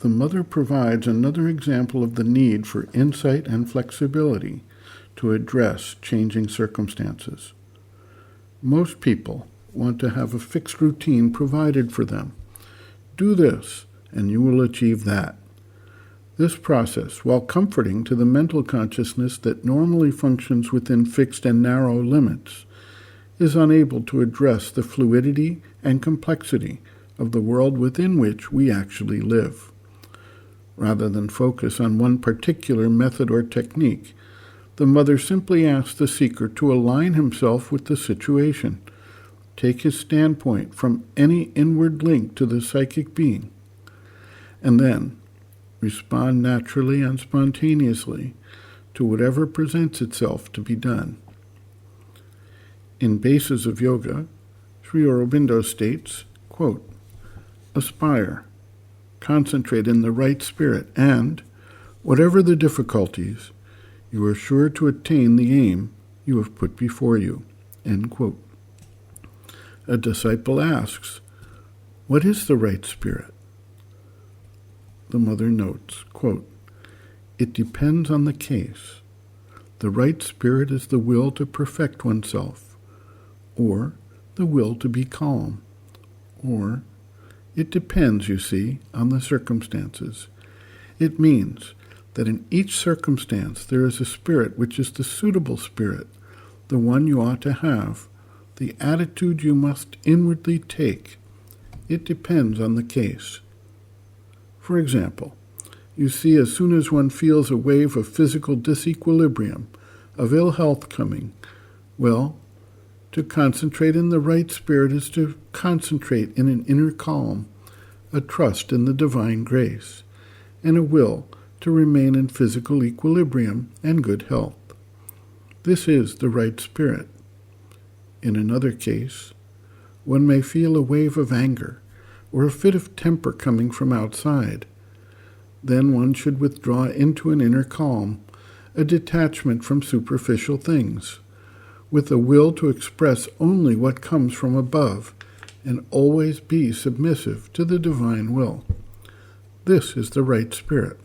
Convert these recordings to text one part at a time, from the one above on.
The mother provides another example of the need for insight and flexibility to address changing circumstances. Most people want to have a fixed routine provided for them. Do this, and you will achieve that. This process, while comforting to the mental consciousness that normally functions within fixed and narrow limits, is unable to address the fluidity and complexity of the world within which we actually live. Rather than focus on one particular method or technique, the mother simply asks the seeker to align himself with the situation, take his standpoint from any inward link to the psychic being, and then respond naturally and spontaneously to whatever presents itself to be done. In Bases of Yoga, Sri Aurobindo states, quote, "Aspire, concentrate in the right spirit, and, whatever the difficulties, you are sure to attain the aim you have put before you." End quote. A disciple asks, "What is the right spirit?" The mother notes, quote, "It depends on the case. The right spirit is the will to perfect oneself, or the will to be calm, or it depends, you see, on the circumstances. It means that in each circumstance there is a spirit which is the suitable spirit, the one you ought to have, the attitude you must inwardly take. It depends on the case. For example, you see, as soon as one feels a wave of physical disequilibrium, of ill health coming, well, to concentrate in the right spirit is to concentrate in an inner calm, a trust in the divine grace, and a will to remain in physical equilibrium and good health. This is the right spirit. In another case, one may feel a wave of anger or a fit of temper coming from outside. Then one should withdraw into an inner calm, a detachment from superficial things, with a will to express only what comes from above and always be submissive to the divine will. This is the right spirit.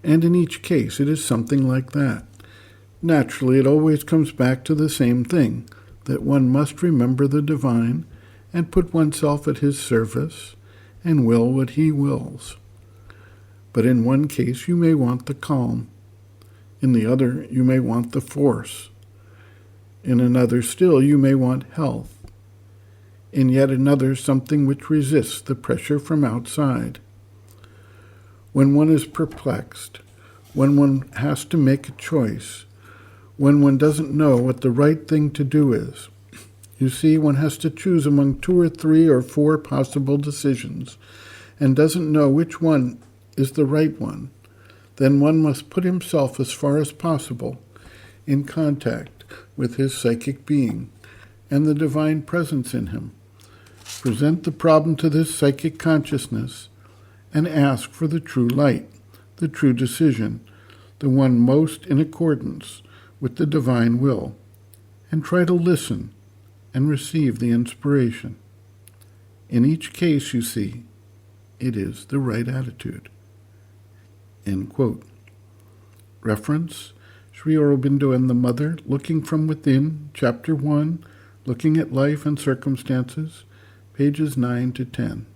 And in each case it is something like that. Naturally, it always comes back to the same thing, that one must remember the divine and put oneself at his service and will what he wills. But in one case you may want the calm. In the other you may want the force. In another still you may want health. In yet another something which resists the pressure from outside. When one is perplexed, when one has to make a choice, when one doesn't know what the right thing to do is, you see, one has to choose among 2 or 3 or 4 possible decisions and doesn't know which one is the right one, then one must put himself as far as possible in contact with his psychic being and the divine presence in him. Present the problem to this psychic consciousness and ask for the true light, the true decision, the one most in accordance with the divine will, and try to listen and receive the inspiration. In each case, you see, it is the right attitude. End quote. Reference, Sri Aurobindo and the Mother, Looking from Within, Chapter 1, Looking at Life and Circumstances, pages 9 to 10.